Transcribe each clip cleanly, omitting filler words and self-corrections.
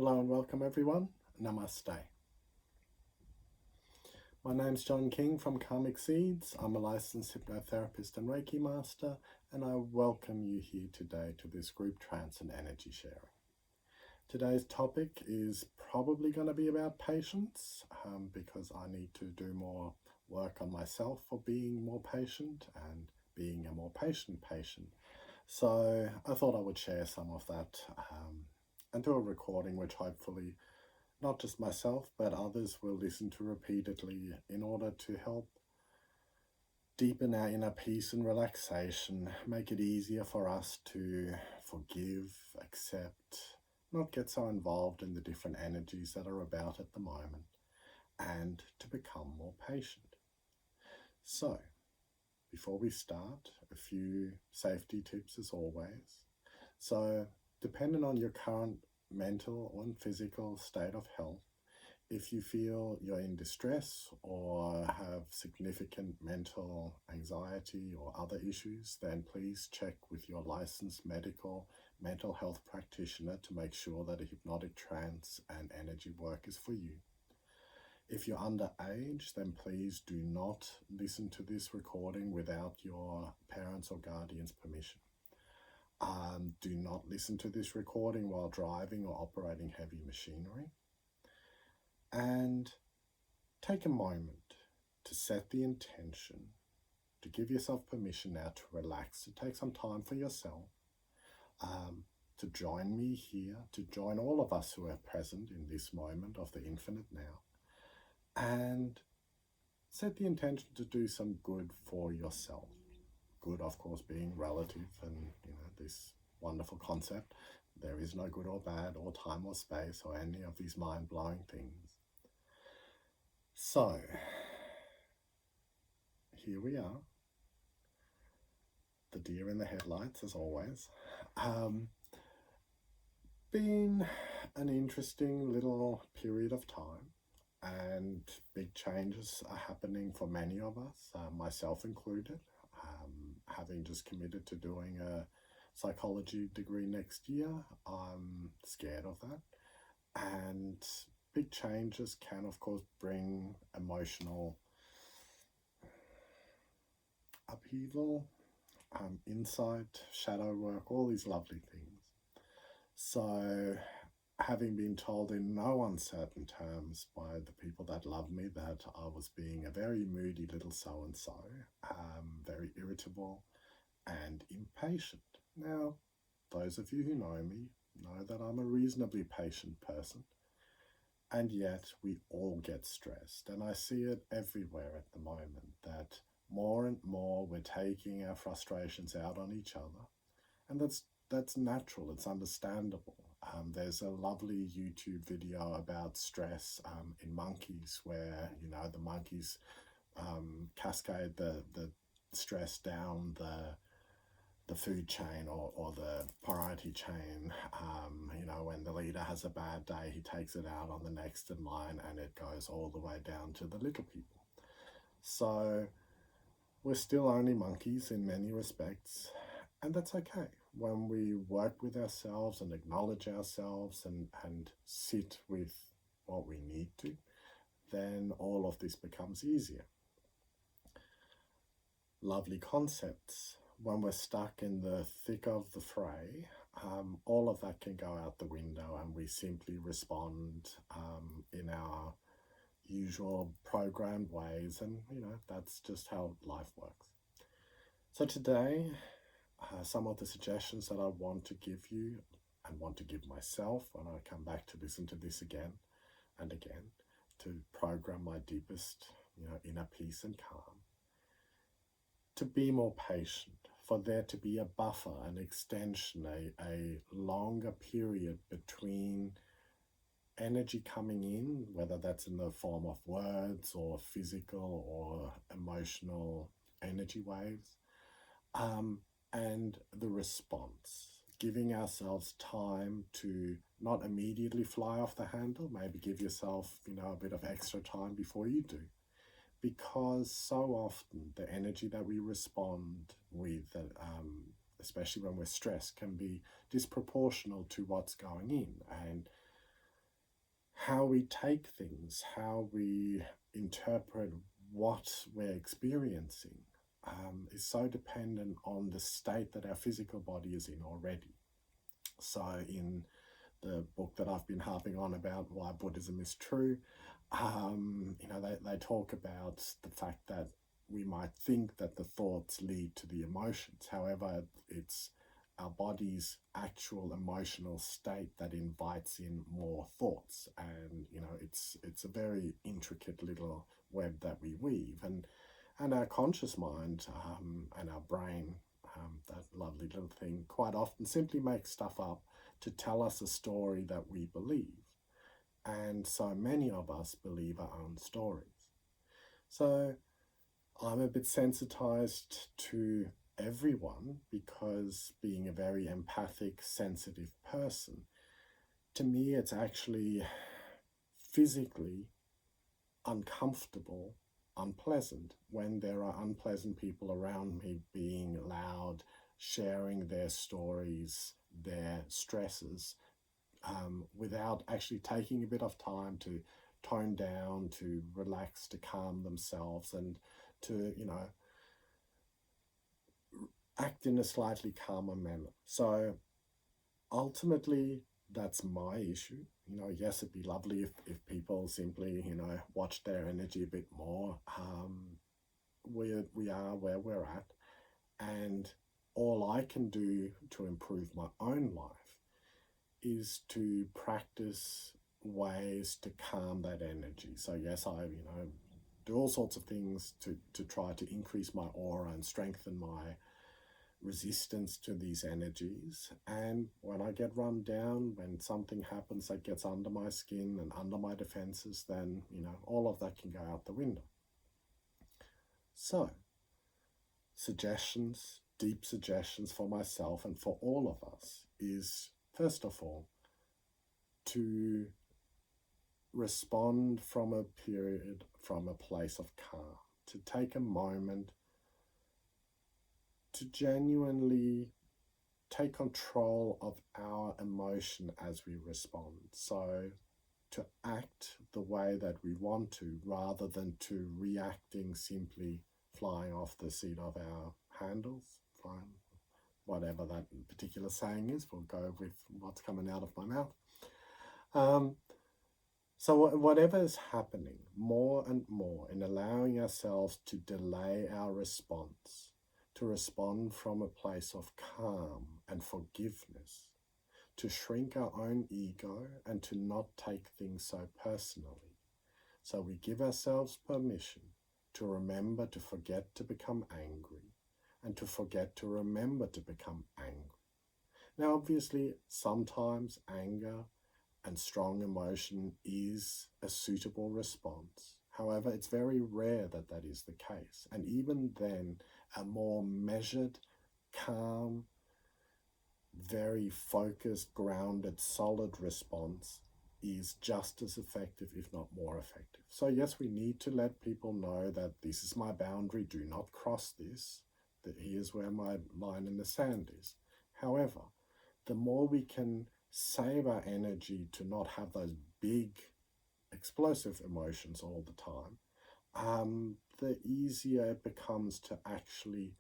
Hello and welcome everyone. Namaste. My name's John King from Karmic Seeds. I'm a licensed hypnotherapist and Reiki master, and I welcome you here today to this group trance and energy sharing. Today's topic is probably going to be about patience because I need to do more work on myself for being more patient and being a more patient patient. So I thought I would share some of that and do a recording which hopefully not just myself but others will listen to repeatedly in order to help deepen our inner peace and relaxation, make it easier for us to forgive, accept, not get so involved in the different energies that are about at the moment, and to become more patient. So, before we start, a few safety tips as always. So, depending on your current mental and physical state of health, if you feel you're in distress or have significant mental anxiety or other issues, then please check with your licensed mental health practitioner to make sure that a hypnotic trance and energy work is for you. If you're underage, then please do not listen to this recording without your parents' or guardians' permission. Do not listen to this recording while driving or operating heavy machinery. And take a moment to set the intention, to give yourself permission now to relax, to take some time for yourself, to join me here, to join all of us who are present in this moment of the infinite now, and set the intention to do some good for yourself. Good, of course, being relative and, this wonderful concept. There is no good or bad or time or space or any of these mind-blowing things. So, here we are. The deer in the headlights, as always. Been an interesting little period of time, and big changes are happening for many of us, myself included. Having just committed to doing a psychology degree next year, I'm scared of that. And big changes can, of course, bring emotional upheaval, insight, shadow work, all these lovely things. So, having been told in no uncertain terms by the people that love me that I was being a very moody little so-and-so, very irritable and impatient. Now, those of you who know me know that I'm a reasonably patient person, and yet we all get stressed, and I see it everywhere at the moment, that more and more we're taking our frustrations out on each other, and that's natural, it's understandable. There's a lovely YouTube video about stress in monkeys where, the monkeys cascade the stress down the food chain or the priority chain. When the leader has a bad day, he takes it out on the next in line, and it goes all the way down to the little people. So we're still only monkeys in many respects, and that's okay. When we work with ourselves and acknowledge ourselves and sit with what we need to, then all of this becomes easier. Lovely concepts. When we're stuck in the thick of the fray, all of that can go out the window, and we simply respond in our usual programmed ways, and that's just how life works. So today, some of the suggestions that I want to give you and want to give myself when I come back to listen to this again and again, to program my deepest inner peace and calm, to be more patient, for there to be a buffer, an extension, a longer period between energy coming in, whether that's in the form of words or physical or emotional energy waves, and the response. Giving ourselves time to not immediately fly off the handle, maybe give yourself, a bit of extra time before you do. Because so often the energy that we respond with, especially when we're stressed, can be disproportional to what's going in. And how we take things, how we interpret what we're experiencing, is so dependent on the state that our physical body is in already. So in the book that I've been harping on about why Buddhism is true, they talk about the fact that we might think that the thoughts lead to the emotions. However, it's our body's actual emotional state that invites in more thoughts, and it's a very intricate little web that we weave, and our conscious mind and our brain, that lovely little thing, quite often simply makes stuff up to tell us a story that we believe. And so many of us believe our own stories. So I'm a bit sensitized to everyone because, being a very empathic, sensitive person, to me it's actually physically uncomfortable, unpleasant when there are unpleasant people around me being loud, sharing their stories, their stresses, without actually taking a bit of time to tone down, to relax, to calm themselves, and to, act in a slightly calmer manner. So ultimately, that's my issue. Yes, it'd be lovely if people simply, watch their energy a bit more. We are where we're at, and all I can do to improve my own life is to practice ways to calm that energy. So yes, I do all sorts of things to try to increase my aura and strengthen my resistance to these energies. And when I get run down, when something happens that gets under my skin and under my defenses, then all of that can go out the window. So suggestions, deep suggestions for myself and for all of us is, first of all, to respond from a place of calm, to take a moment to genuinely take control of our emotion as we respond. So to act the way that we want to, rather than to reacting, simply flying off the seat of our handles, flying, whatever that particular saying is, we'll go with what's coming out of my mouth. So whatever is happening, more and more in allowing ourselves to delay our response, to respond from a place of calm and forgiveness, to shrink our own ego and to not take things so personally. So we give ourselves permission to remember to forget to become angry, and to forget to remember to become angry. Now, obviously, sometimes anger and strong emotion is a suitable response. However, it's very rare that that is the case. And even then, a more measured, calm, very focused, grounded, solid response is just as effective, if not more effective. So yes, we need to let people know that this is my boundary, do not cross this, that here's where my line in the sand is. However, the more we can save our energy to not have those big explosive emotions all the time, the easier it becomes to actually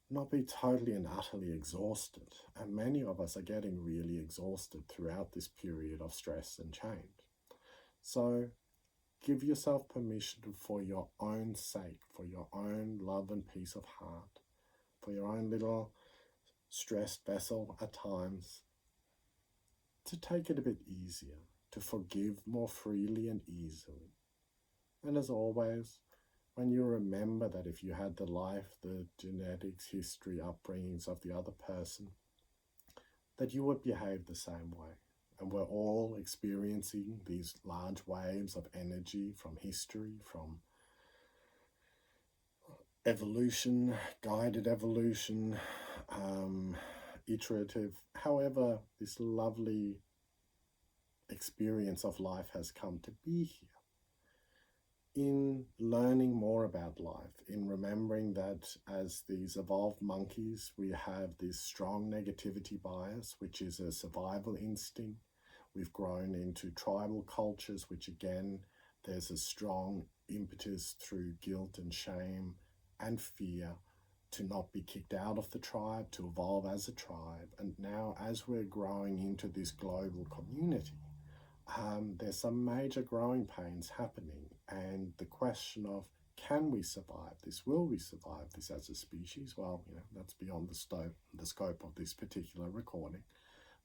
not be totally and utterly exhausted. And many of us are getting really exhausted throughout this period of stress and change. So give yourself permission for your own sake, for your own love and peace of heart, for your own little stressed vessel at times, to take it a bit easier, to forgive more freely and easily. And as always, when you remember that if you had the life, the genetics, history, upbringings of the other person, that you would behave the same way. And we're all experiencing these large waves of energy from history, from evolution, guided evolution, iterative, however this lovely experience of life has come to be here. In learning more about life, in remembering that as these evolved monkeys, we have this strong negativity bias, which is a survival instinct, We've grown into tribal cultures, which again, there's a strong impetus through guilt and shame and fear to not be kicked out of the tribe, to evolve as a tribe. And now, as we're growing into this global community, there's some major growing pains happening. And the question of, can we survive this? Will we survive this as a species? Well, that's beyond the scope of this particular recording.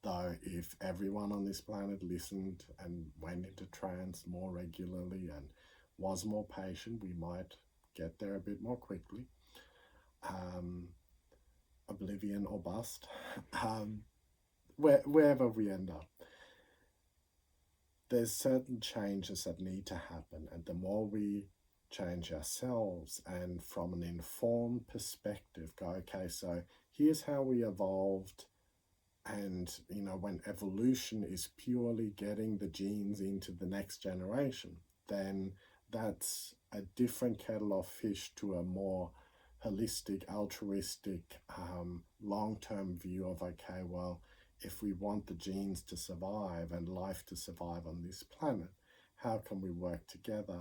Though if everyone on this planet listened and went into trance more regularly and was more patient, we might get there a bit more quickly. Oblivion or bust, wherever we end up. There's certain changes that need to happen, and the more we change ourselves and from an informed perspective go, okay, so here's how we evolved. And, when evolution is purely getting the genes into the next generation, then that's a different kettle of fish to a more holistic, altruistic, long-term view of, okay, well, if we want the genes to survive and life to survive on this planet, how can we work together?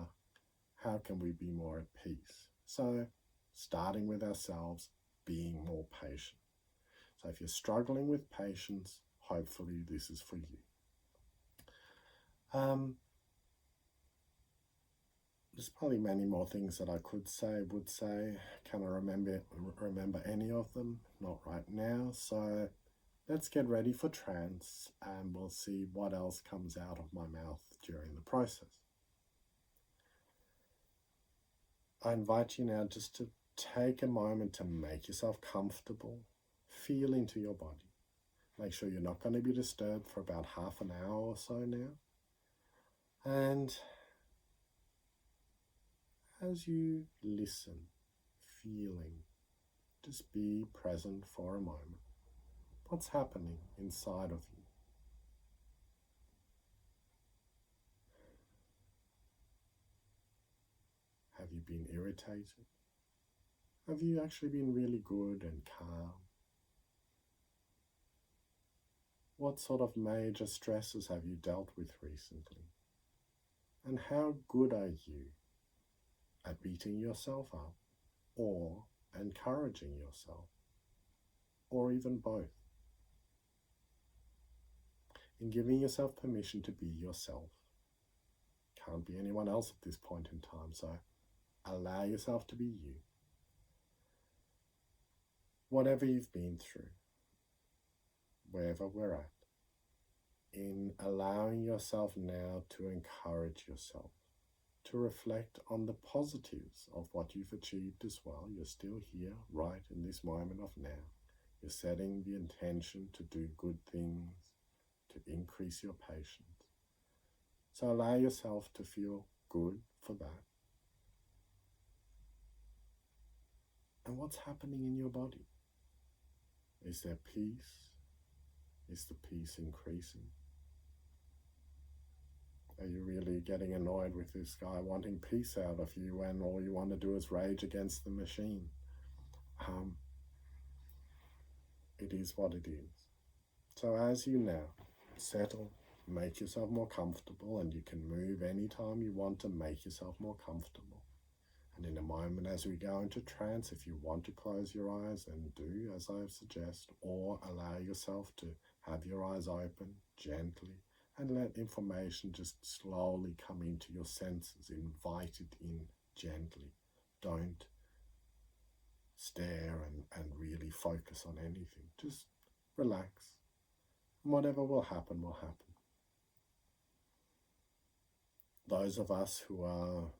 How can we be more at peace? So, starting with ourselves, being more patient. So if you're struggling with patience, hopefully this is for you. There's probably many more things that I would say. Can I remember any of them? Not right now. So let's get ready for trance, and we'll see what else comes out of my mouth during the process. I invite you now just to take a moment to make yourself comfortable. Feel into your body. Make sure you're not going to be disturbed for about half an hour or so now. And as you listen, feeling, just be present for a moment. What's happening inside of you? Have you been irritated? Have you actually been really good and calm? What sort of major stresses have you dealt with recently? And how good are you at beating yourself up, or encouraging yourself, or even both? In giving yourself permission to be yourself. Can't be anyone else at this point in time, so allow yourself to be you. Whatever you've been through, wherever we're at, in allowing yourself now to encourage yourself, to reflect on the positives of what you've achieved as well. You're still here, right in this moment of now. You're setting the intention to do good things, to increase your patience. So allow yourself to feel good for that. And what's happening in your body? Is there peace? Is the peace increasing? Are you really getting annoyed with this guy wanting peace out of you when all you want to do is rage against the machine? It is what it is. So as you now settle, make yourself more comfortable, and you can move anytime you want to make yourself more comfortable. And in a moment as we go into trance, if you want to close your eyes, then do as I suggest, or allow yourself to have your eyes open gently and let information just slowly come into your senses. Invite it in gently. Don't stare and really focus on anything. Just relax. And whatever will happen, will happen. Those of us who are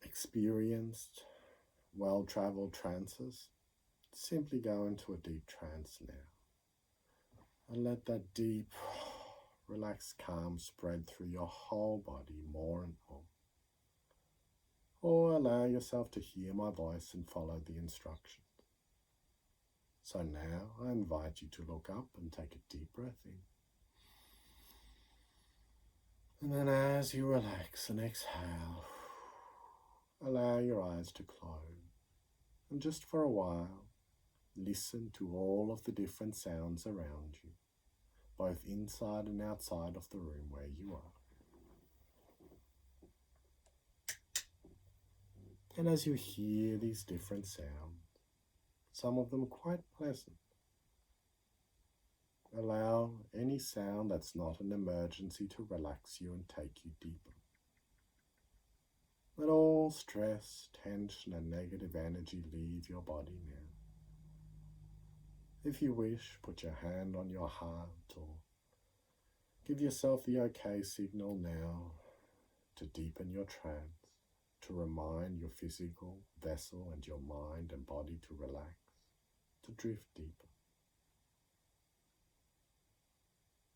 experienced, well-traveled trances, simply go into a deep trance now. And let that deep, relaxed calm spread through your whole body more and more. Or allow yourself to hear my voice and follow the instructions. So now I invite you to look up and take a deep breath in. And then as you relax and exhale, allow your eyes to close. And just for a while, listen to all of the different sounds around you. both inside and outside of the room where you are. And as you hear these different sounds, some of them quite pleasant, allow any sound that's not an emergency to relax you and take you deeper. Let all stress, tension, and negative energy leave your body now. If you wish, put your hand on your heart or give yourself the okay signal now to deepen your trance, to remind your physical vessel and your mind and body to relax, to drift deeper.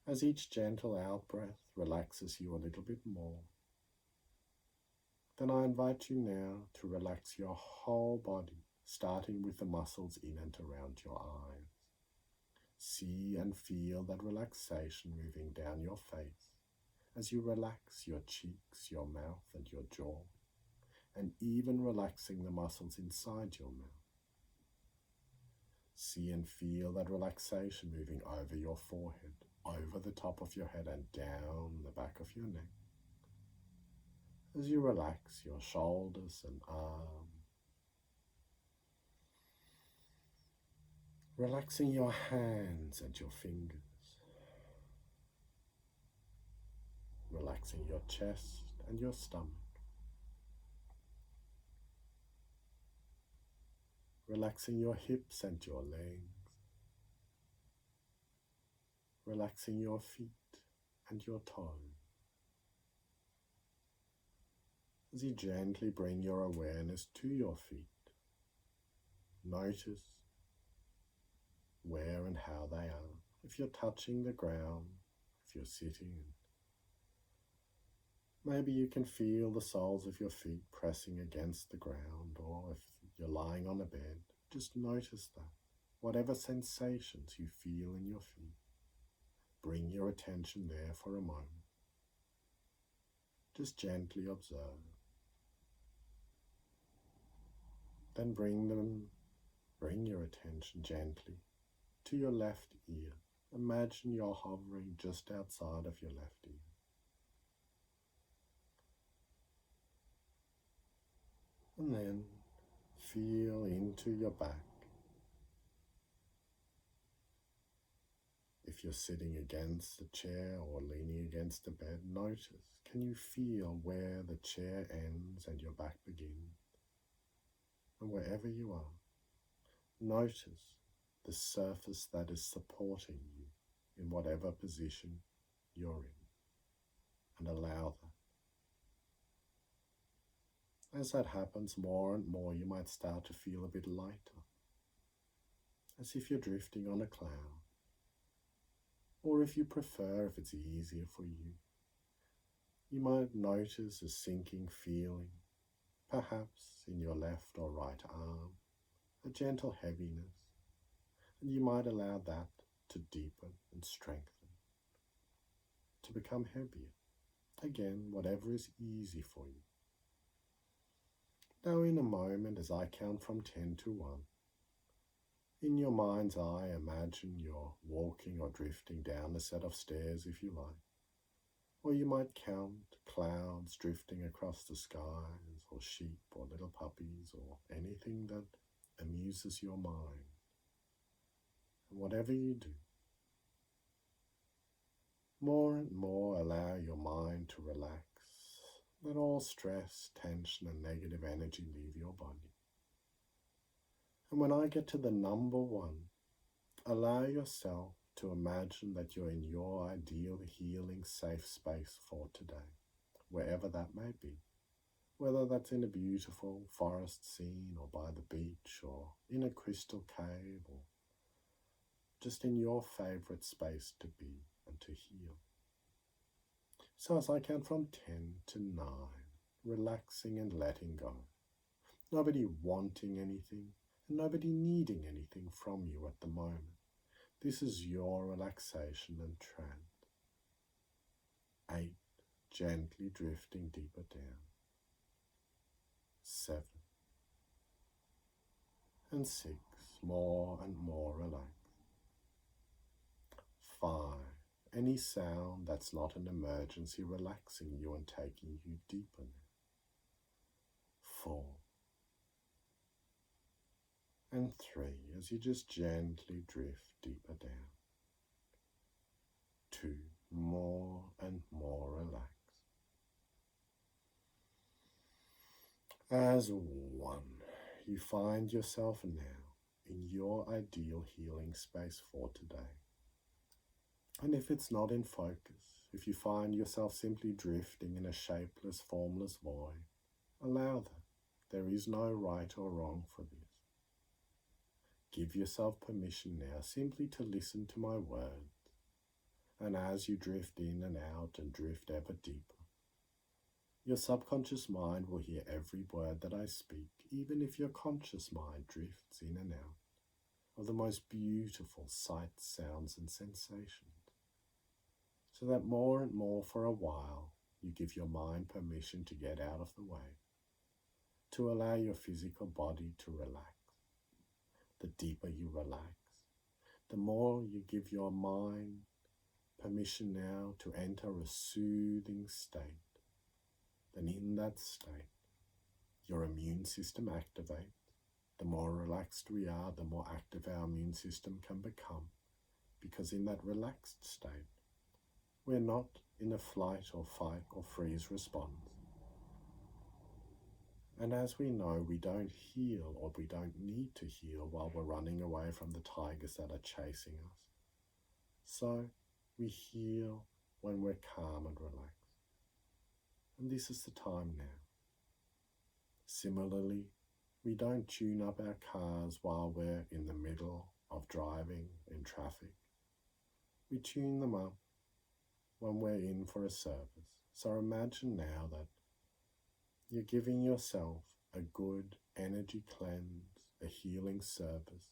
As each gentle out-breath relaxes you a little bit more, then I invite you now to relax your whole body, starting with the muscles in and around your eyes. See and feel that relaxation moving down your face as you relax your cheeks, your mouth, and your jaw, and even relaxing the muscles inside your mouth. See and feel that relaxation moving over your forehead, over the top of your head, and down the back of your neck. As you relax your shoulders and arms, relaxing your hands and your fingers, relaxing your chest and your stomach, relaxing your hips and your legs, relaxing your feet and your toes. As you gently bring your awareness to your feet, notice where and how they are. If you're touching the ground, if you're sitting, maybe you can feel the soles of your feet pressing against the ground, or if you're lying on a bed, just notice that. Whatever sensations you feel in your feet, bring your attention there for a moment. Just gently observe. Then bring your attention gently to your left ear. Imagine you're hovering just outside of your left ear. And then feel into your back. If you're sitting against a chair or leaning against a bed, notice, can you feel where the chair ends and your back begins? And wherever you are, notice the surface that is supporting you in whatever position you're in, and allow that. As that happens more and more, you might start to feel a bit lighter, as if you're drifting on a cloud, or if you prefer, if it's easier for you, you might notice a sinking feeling, perhaps in your left or right arm, a gentle heaviness, and you might allow that to deepen and strengthen, to become heavier. Again, whatever is easy for you. Now in a moment, as I count from 10 to 1, in your mind's eye, imagine you're walking or drifting down a set of stairs if you like. Or you might count clouds drifting across the skies, or sheep, or little puppies, or anything that amuses your mind. And whatever you do, more and more allow your mind to relax. Let all stress, tension, and negative energy leave your body. And when I get to the number 1, allow yourself to imagine that you're in your ideal healing safe space for today, wherever that may be. Whether that's in a beautiful forest scene, or by the beach, or in a crystal cave, or just in your favorite space to be and to heal. So as I count from 10 to 9, relaxing and letting go. Nobody wanting anything, and nobody needing anything from you at the moment. This is your relaxation and trance. 8, gently drifting deeper down. 7 and 6, more and more relaxed. 5, any sound that's not an emergency relaxing you and taking you deeper now. 4 and 3 as you just gently drift deeper down. 2, more and more relaxed. As 1, you find yourself now in your ideal healing space for today. And if it's not in focus, if you find yourself simply drifting in a shapeless, formless void, allow that. There is no right or wrong for this. Give yourself permission now simply to listen to my words. And as you drift in and out and drift ever deeper, your subconscious mind will hear every word that I speak, even if your conscious mind drifts in and out of the most beautiful sights, sounds, and sensations. So that more and more for a while, you give your mind permission to get out of the way, to allow your physical body to relax. The deeper you relax, the more you give your mind permission now to enter a soothing state. Then in that state, your immune system activates. The more relaxed we are, the more active our immune system can become, because in that relaxed state, we're not in a flight or fight or freeze response. And as we know, we don't heal or we don't need to heal while we're running away from the tigers that are chasing us. So we heal when we're calm and relaxed. And this is the time now. Similarly, we don't tune up our cars while we're in the middle of driving in traffic. We tune them up when we're in for a service. So imagine now that you're giving yourself a good energy cleanse, a healing service,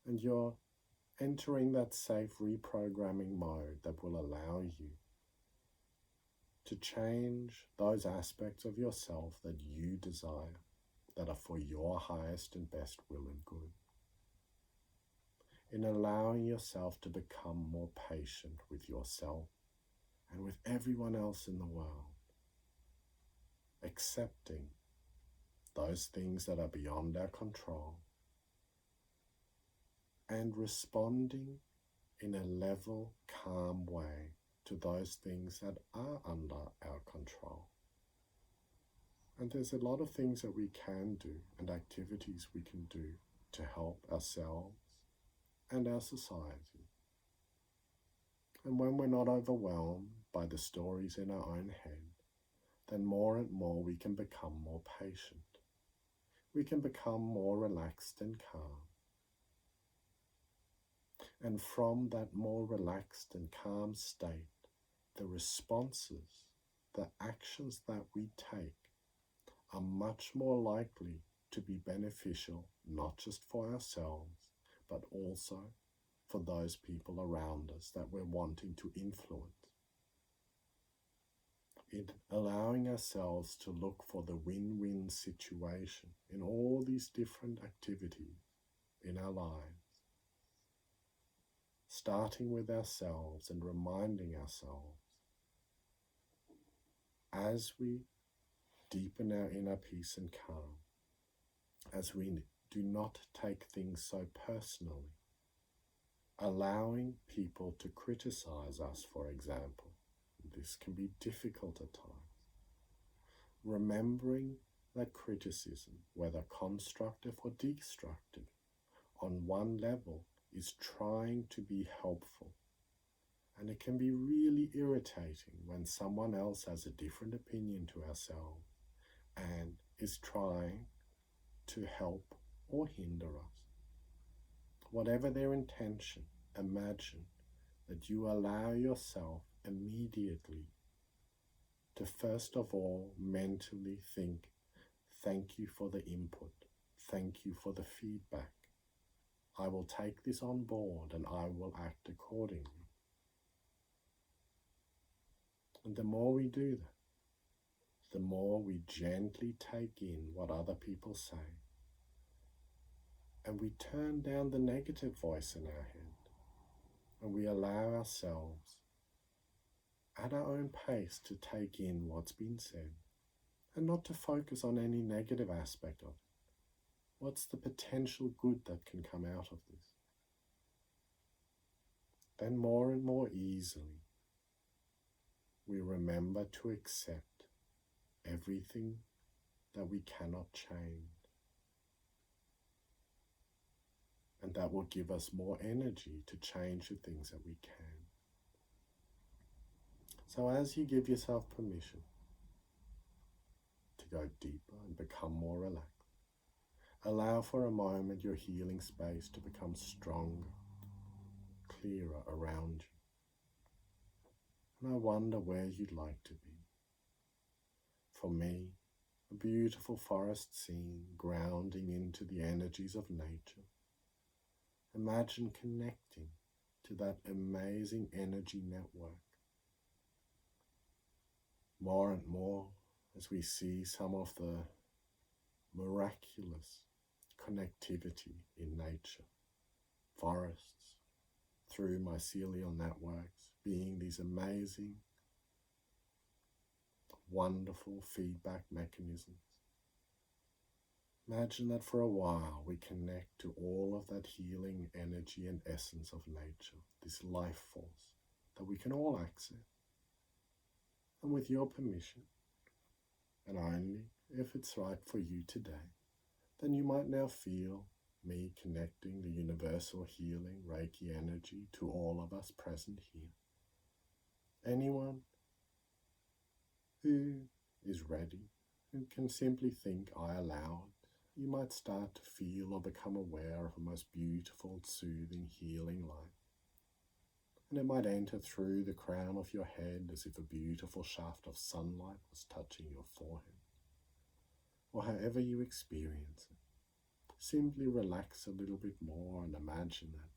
and you're entering that safe reprogramming mode that will allow you to change those aspects of yourself that you desire, that are for your highest and best will and good. In allowing yourself to become more patient with yourself and with everyone else in the world. Accepting those things that are beyond our control and responding in a level, calm way to those things that are under our control. And there's a lot of things that we can do and activities we can do to help ourselves and our society. And when we're not overwhelmed by the stories in our own head, then more and more we can become more patient. We can become more relaxed and calm. And from that more relaxed and calm state, the responses, the actions that we take are much more likely to be beneficial, not just for ourselves, but also for those people around us that we're wanting to influence. In allowing ourselves to look for the win-win situation in all these different activities in our lives, starting with ourselves and reminding ourselves as we deepen our inner peace and calm, as we do not take things so personally, allowing people to criticize us, for example. This can be difficult at times. Remembering that criticism, whether constructive or destructive, on one level is trying to be helpful. And it can be really irritating when someone else has a different opinion to ourselves and is trying to help or hinder us. Whatever their intention, imagine that you allow yourself immediately to first of all mentally think, thank you for the input, thank you for the feedback. I will take this on board and I will act accordingly. And the more we do that, the more we gently take in what other people say, and we turn down the negative voice in our head. and we allow ourselves at our own pace to take in what's been said and not to focus on any negative aspect of it. What's the potential good that can come out of this? Then more and more easily, we remember to accept everything that we cannot change. And that will give us more energy to change the things that we can. So as you give yourself permission to go deeper and become more relaxed, allow for a moment your healing space to become stronger, clearer around you. And I wonder where you'd like to be. For me, a beautiful forest scene grounding into the energies of nature. Imagine connecting to that amazing energy network. More and more as we see some of the miraculous connectivity in nature. Forests, through mycelial networks, being these amazing, wonderful feedback mechanisms. Imagine that for a while we connect to all of that healing energy and essence of nature, this life force that we can all access. And with your permission, and only if it's right for you today, then you might now feel me connecting the universal healing Reiki energy to all of us present here. Anyone who is ready, who can simply think, I allow it, you might start to feel or become aware of a most beautiful, soothing, healing light. And it might enter through the crown of your head as if a beautiful shaft of sunlight was touching your forehead. Or however you experience it, simply relax a little bit more and imagine that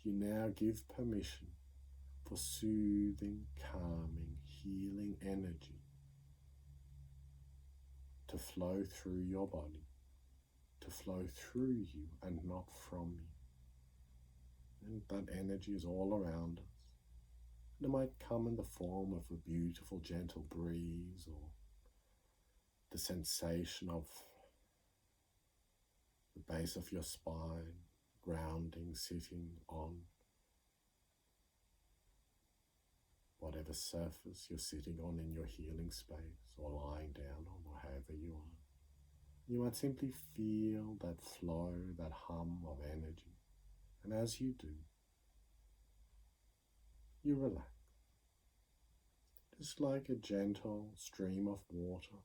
you now give permission for soothing, calming, healing energy to flow through your body, to flow through you and not from you. And that energy is all around us. And it might come in the form of a beautiful, gentle breeze or the sensation of the base of your spine, grounding, sitting on whatever surface you're sitting on in your healing space or lying down on or however you are. You might simply feel that flow, that hum of energy. And as you do, you relax. Just like a gentle stream of water.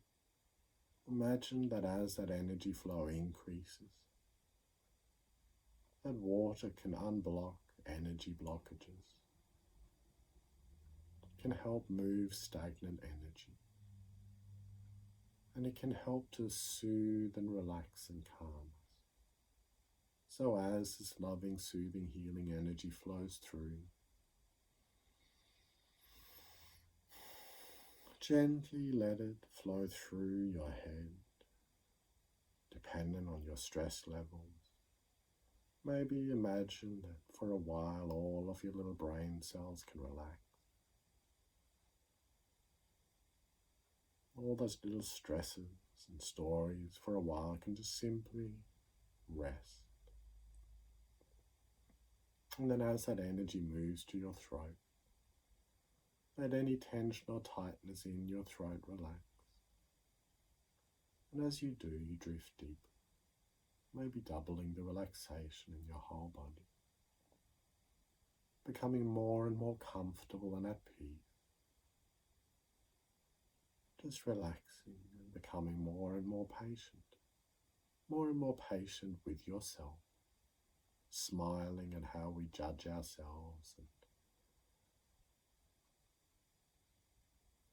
Imagine that as that energy flow increases, that water can unblock energy blockages. It can help move stagnant energy. And it can help to soothe and relax and calm us. So as this loving, soothing, healing energy flows through, gently let it flow through your head, depending on your stress levels. Maybe imagine that for a while all of your little brain cells can relax. All those little stresses and stories for a while can just simply rest. And then as that energy moves to your throat, let any tension or tightness in your throat relax. And as you do, you drift deeper, maybe doubling the relaxation in your whole body, becoming more and more comfortable and at peace. Just relaxing and becoming more and more patient with yourself, smiling at how we judge ourselves and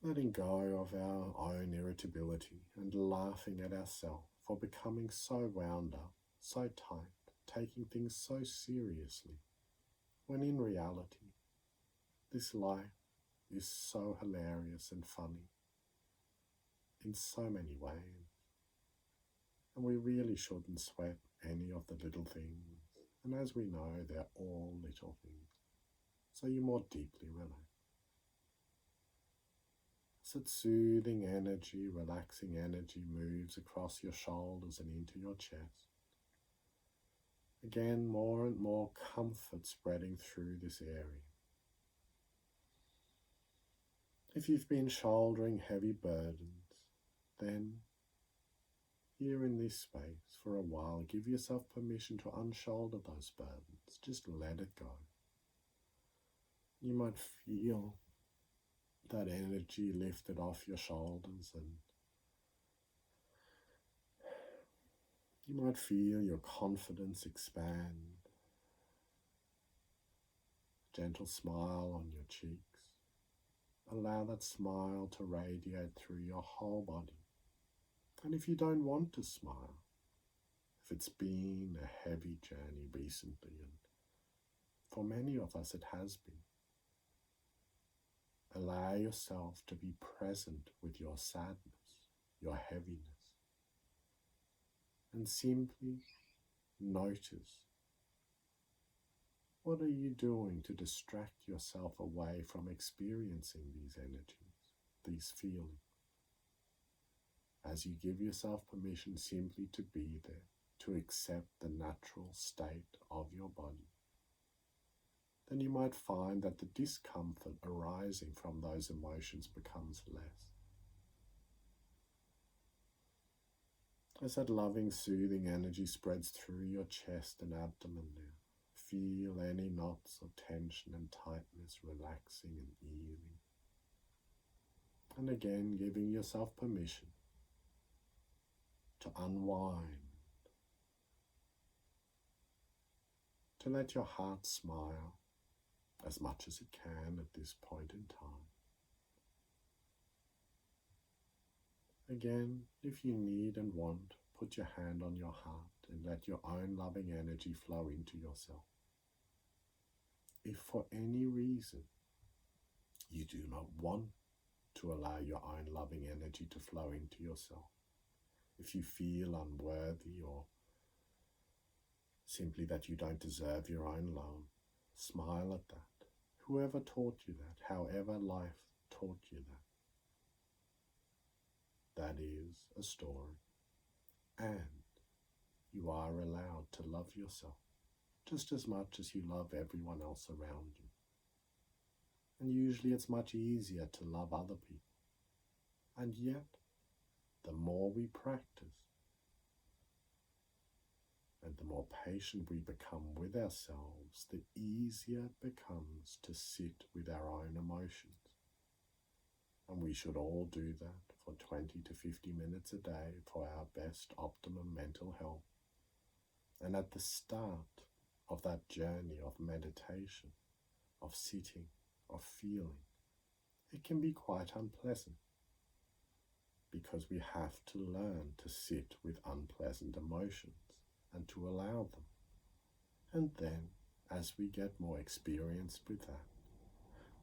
letting go of our own irritability and laughing at ourselves for becoming so wound up, so tight, taking things so seriously, when in reality, this life is so hilarious and funny in so many ways. And we really shouldn't sweat any of the little things. And as we know, they're all little things. so you're more deeply relaxed. As that soothing energy, relaxing energy moves across your shoulders and into your chest. Again, more and more comfort spreading through this area. If you've been shouldering heavy burdens, then here in this space for a while, give yourself permission to unshoulder those burdens. Just let it go. You might feel that energy lifted off your shoulders, and you might feel your confidence expand. Gentle smile on your cheeks. Allow that smile to radiate through your whole body. And if you don't want to smile, if it's been a heavy journey recently, and for many of us it has been, allow yourself to be present with your sadness, your heaviness, and simply notice, what are you doing to distract yourself away from experiencing these energies, these feelings? As you give yourself permission simply to be there, to accept the natural state of your body, then you might find that the discomfort arising from those emotions becomes less. As that loving, soothing energy spreads through your chest and abdomen now, feel any knots of tension and tightness relaxing and easing. And again, giving yourself permission to unwind, to let your heart smile as much as it can at this point in time. Again, if you need and want, put your hand on your heart and let your own loving energy flow into yourself. If for any reason you do not want to allow your own loving energy to flow into yourself, if you feel unworthy or simply that you don't deserve your own love, smile at that. Whoever taught you that, however life taught you that, that is a story. And you are allowed to love yourself just as much as you love everyone else around you. And usually it's much easier to love other people. And yet, the more we practice, and the more patient we become with ourselves, the easier it becomes to sit with our own emotions. And we should all do that for 20 to 50 minutes a day for our best optimum mental health. And at the start of that journey of meditation, of sitting, of feeling, it can be quite unpleasant, because we have to learn to sit with unpleasant emotions and to allow them. And then, as we get more experienced with that,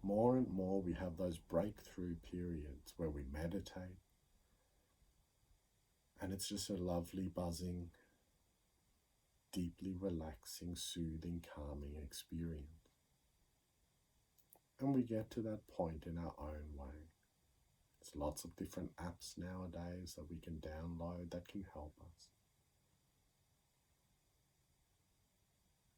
more and more we have those breakthrough periods where we meditate, and it's just a lovely, buzzing, deeply relaxing, soothing, calming experience. And we get to that point in our own way. There's lots of different apps nowadays that we can download that can help us.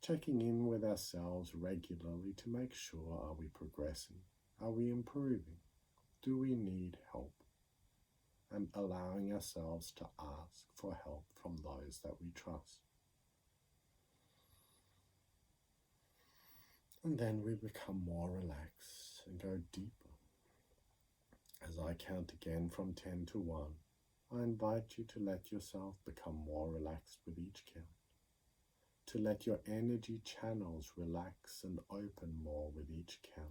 Checking in with ourselves regularly to make sure, are we progressing? Are we improving? Do we need help? And allowing ourselves to ask for help from those that we trust. And then we become more relaxed and go deeper. As I count again from 10 to 1, I invite you to let yourself become more relaxed with each count. To let your energy channels relax and open more with each count.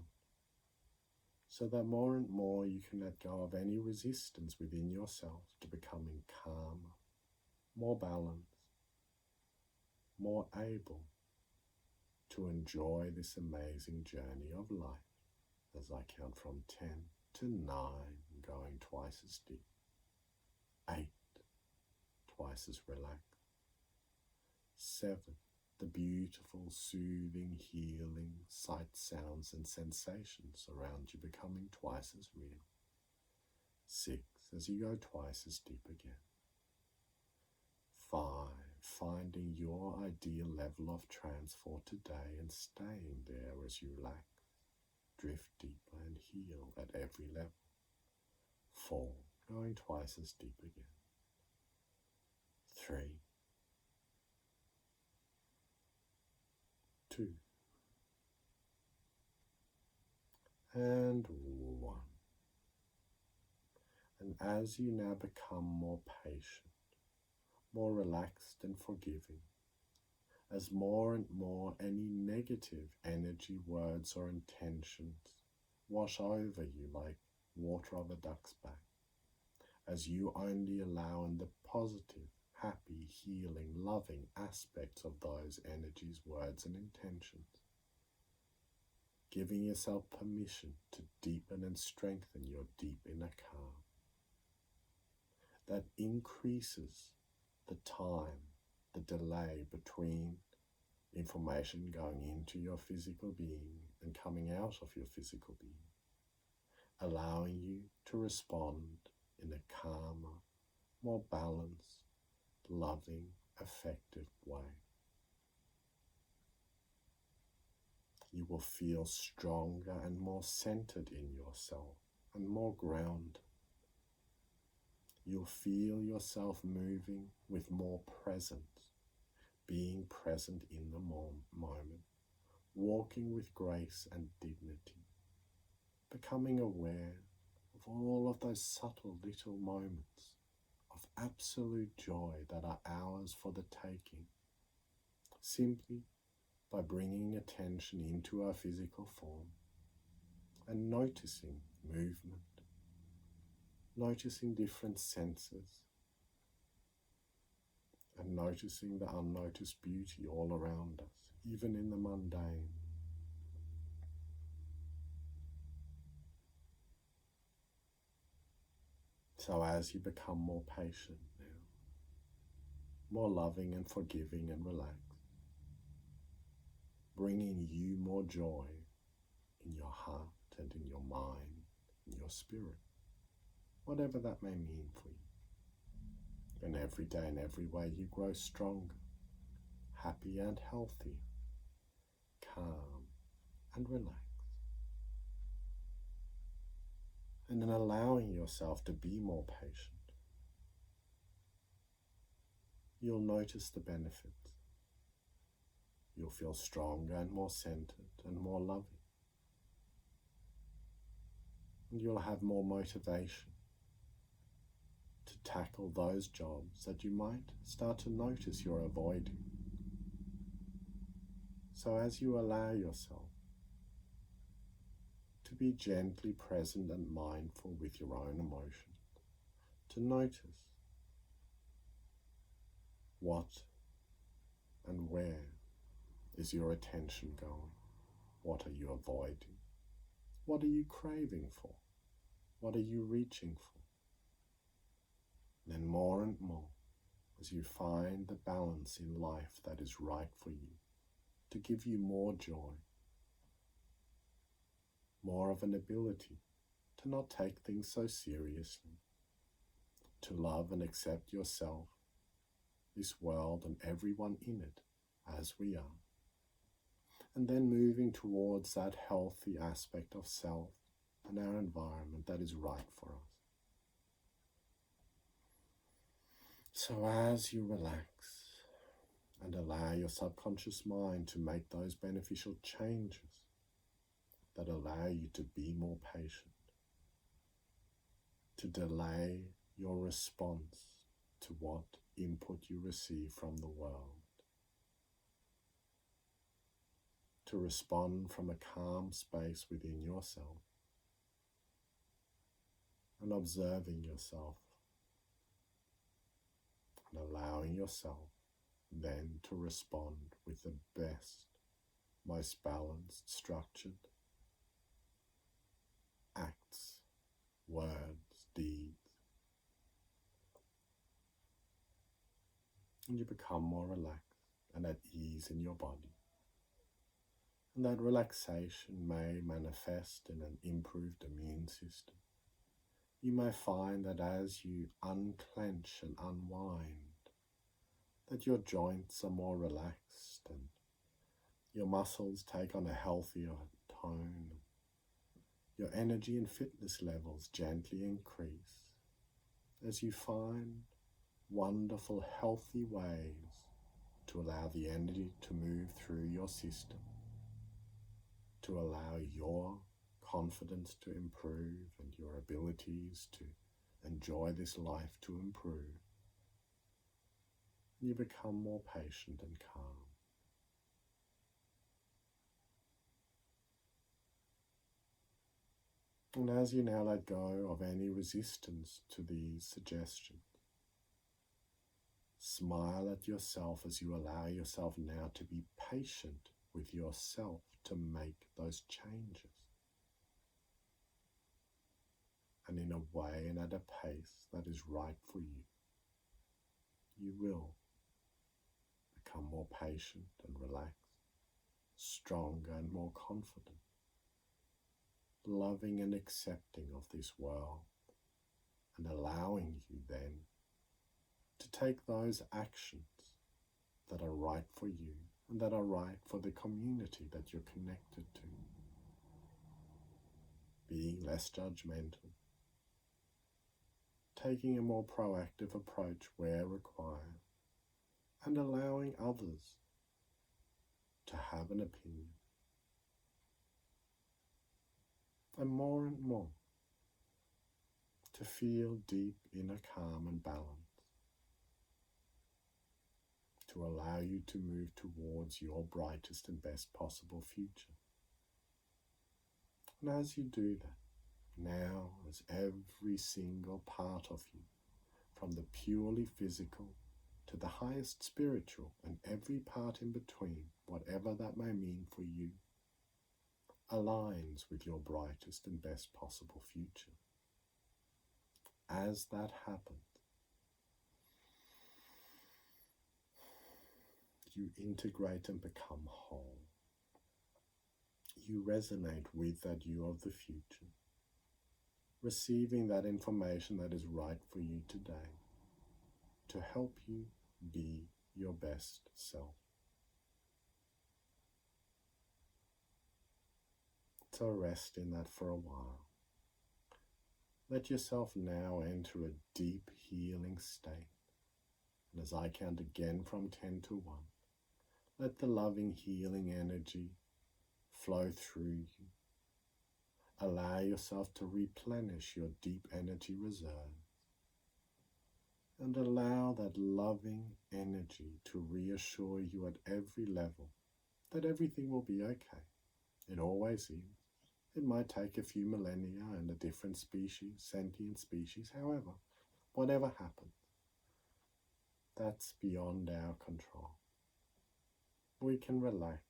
So that more and more you can let go of any resistance within yourself to becoming calmer, more balanced, more able to enjoy this amazing journey of life. As I count from 10 to 9, going twice as deep. 8, twice as relaxed. 7, the beautiful, soothing, healing sights, sounds and sensations around you becoming twice as real. 6, as you go twice as deep again. 5, finding your ideal level of trance for today and staying there as you relax, drift deeper and heal at every level. 4, going twice as deep again. 3, 2, and 1. And as you now become more patient, more relaxed and forgiving, as more and more any negative energy, words or intentions wash over you like water of a duck's back, as you only allow in the positive, happy, healing, loving aspects of those energies, words and intentions, giving yourself permission to deepen and strengthen your deep inner calm. That increases the time, the delay between information going into your physical being and coming out of your physical being, allowing you to respond in a calmer, more balanced, loving, effective way. You will feel stronger and more centered in yourself and more grounded. You'll feel yourself moving with more presence, being present in the moment, walking with grace and dignity, becoming aware of all of those subtle little moments of absolute joy that are ours for the taking, simply by bringing attention into our physical form and noticing movement, noticing different senses, and noticing the unnoticed beauty all around us, even in the mundane. So as you become more patient now, more loving and forgiving and relaxed, bringing you more joy in your heart and in your mind, in your spirit, whatever that may mean for you. And every day in every way you grow stronger, happy and healthy, calm and relaxed. And in allowing yourself to be more patient, you'll notice the benefits. You'll feel stronger and more centered and more loving. And you'll have more motivation to tackle those jobs that you might start to notice you're avoiding. So as you allow yourself to be gently present and mindful with your own emotions, to notice what and where is your attention going, what are you avoiding, what are you craving for, what are you reaching for. Then more and more, as you find the balance in life that is right for you, to give you more joy, more of an ability to not take things so seriously, to love and accept yourself, this world and everyone in it as we are. And then moving towards that healthy aspect of self and our environment that is right for us. So as you relax and allow your subconscious mind to make those beneficial changes that allow you to be more patient, to delay your response to what input you receive from the world, to respond from a calm space within yourself and observing yourself and allowing yourself then to respond with the best, most balanced, structured acts, words, deeds. And you become more relaxed and at ease in your body. And that relaxation may manifest in an improved immune system. You may find that as you unclench and unwind, that your joints are more relaxed and your muscles take on a healthier tone. Your energy and fitness levels gently increase as you find wonderful, healthy ways to allow the energy to move through your system, to allow your confidence to improve and your abilities to enjoy this life to improve. You become more patient and calm. And as you now let go of any resistance to these suggestions, smile at yourself as you allow yourself now to be patient with yourself to make those changes. And in a way and at a pace that is right for you. You will become more patient and relaxed, stronger and more confident, loving and accepting of this world, and allowing you then to take those actions that are right for you and that are right for the community that you're connected to. Being less judgmental, taking a more proactive approach where required, and allowing others to have an opinion. And more to feel deep inner calm and balance, to allow you to move towards your brightest and best possible future. And as you do that, now as every single part of you, from the purely physical to the highest spiritual and every part in between, whatever that may mean for you, aligns with your brightest and best possible future. As that happens, you integrate and become whole. You resonate with that you of the future, receiving that information that is right for you today to help you be your best self. So rest in that for a while. Let yourself now enter a deep healing state. And as I count again from 10 to 1, let the loving healing energy flow through you. Allow yourself to replenish your deep energy reserve. And allow that loving energy to reassure you at every level that everything will be okay. It always is. It might take a few millennia and a different species, sentient species, however, whatever happens, that's beyond our control. We can relax,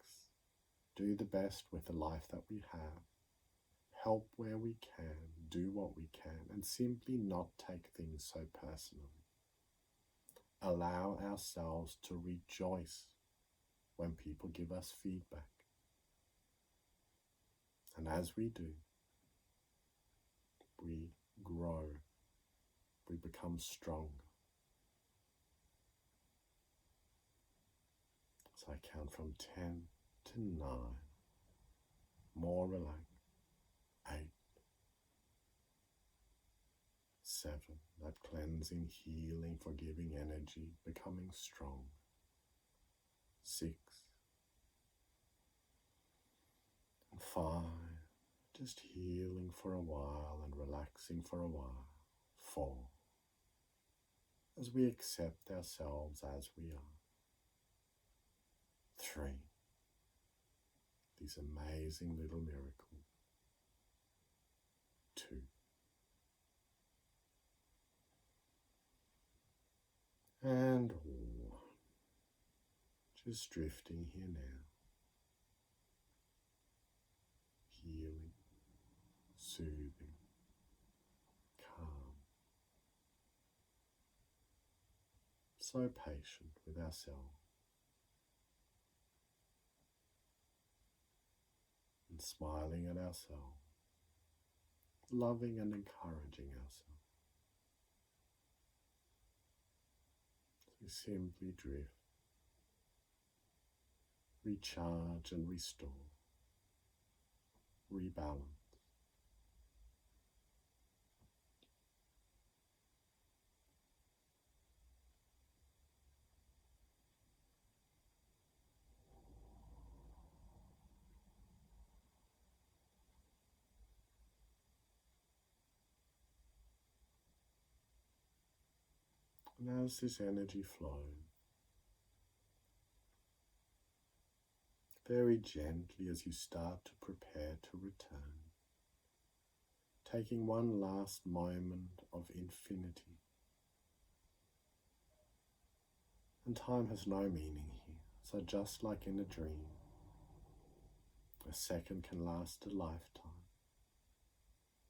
do the best with the life that we have, help where we can, do what we can, and simply not take things so personally. Allow ourselves to rejoice when people give us feedback. And as we do, we grow, we become stronger. So I count from 10 to 9, more relaxed, 8, 7, that cleansing, healing, forgiving energy becoming strong, 6, and 5, just healing for a while and relaxing for a while, 4, as we accept ourselves as we are, 3, these amazing little miracles, 2, and 1, just drifting here now, healing, soothing, calm, so patient with ourselves. and smiling at ourselves, loving and encouraging ourselves. We simply drift, recharge and restore, rebalance. And as this energy flows, very gently as you start to prepare to return, taking one last moment of infinity. And time has no meaning here, so just like in a dream, a second can last a lifetime,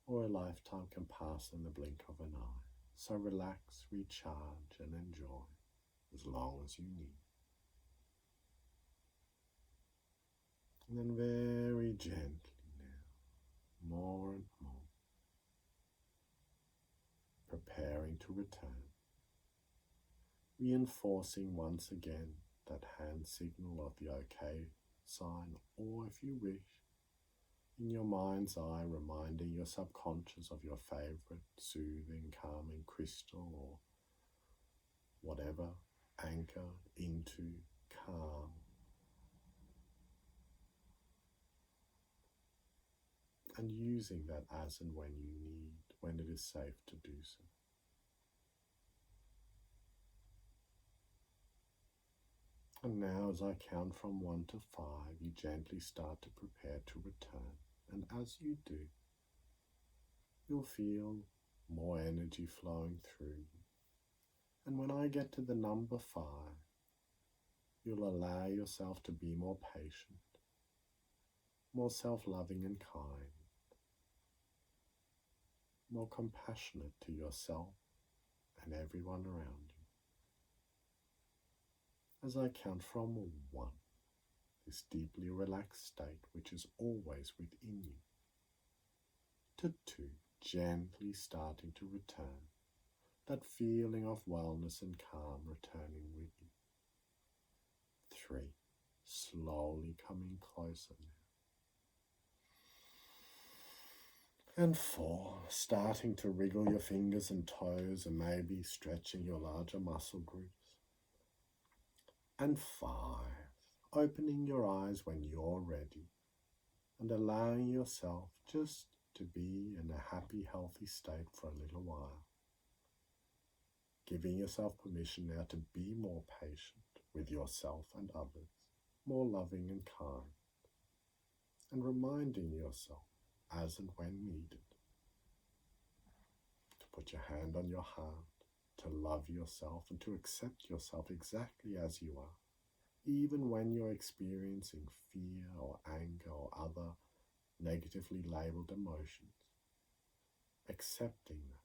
or a lifetime can pass in the blink of an eye. So relax, recharge and enjoy as long as you need. And then very gently now, more and more, preparing to return, reinforcing once again that hand signal of the OK sign, or if you wish, in your mind's eye, reminding your subconscious of your favorite soothing, calming crystal or whatever, anchor into calm. And using that as and when you need, when it is safe to do so. And now as I count from 1 to 5, you gently start to prepare to return. And as you do, you'll feel more energy flowing through you. And when I get to the number 5, you'll allow yourself to be more patient, more self-loving and kind, more compassionate to yourself and everyone around you. As I count from 1, this deeply relaxed state which is always within you, to 2, gently starting to return, that feeling of wellness and calm returning with you. 3, slowly coming closer now. And 4, starting to wriggle your fingers and toes and maybe stretching your larger muscle groups. And 5, opening your eyes when you're ready and allowing yourself just to be in a happy, healthy state for a little while. Giving yourself permission now to be more patient with yourself and others, more loving and kind, and reminding yourself as and when needed to put your hand on your heart, to love yourself and to accept yourself exactly as you are, even when you're experiencing fear or anger or other negatively labeled emotions. Accepting that,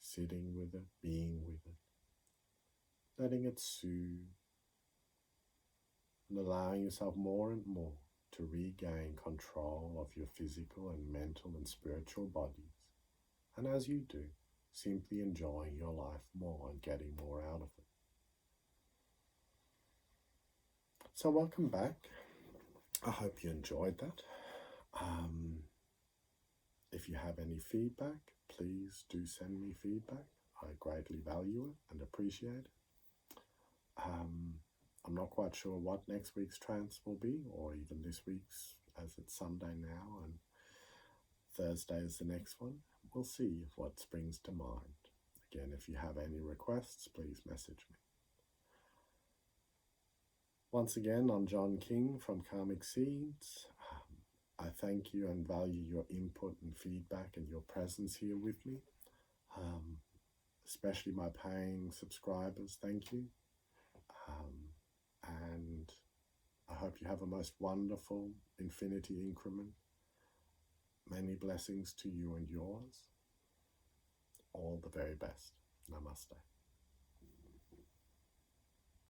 sitting with it, being with it, letting it soothe, and allowing yourself more and more to regain control of your physical and mental and spiritual bodies. And as you do, simply enjoying your life more and getting more out of it. So welcome back. I hope you enjoyed that. If you have any feedback, please do send me feedback. I greatly value it and appreciate it. I'm not quite sure what next week's trance will be, or even this week's, as it's Sunday now and Thursday is the next one. We'll see what springs to mind. Again, if you have any requests, please message me. Once again, I'm John King from Karmic Seeds. I thank you and value your input and feedback and your presence here with me. Especially my paying subscribers, thank you. And I hope you have a most wonderful infinity increment. Many blessings to you and yours. All the very best. Namaste.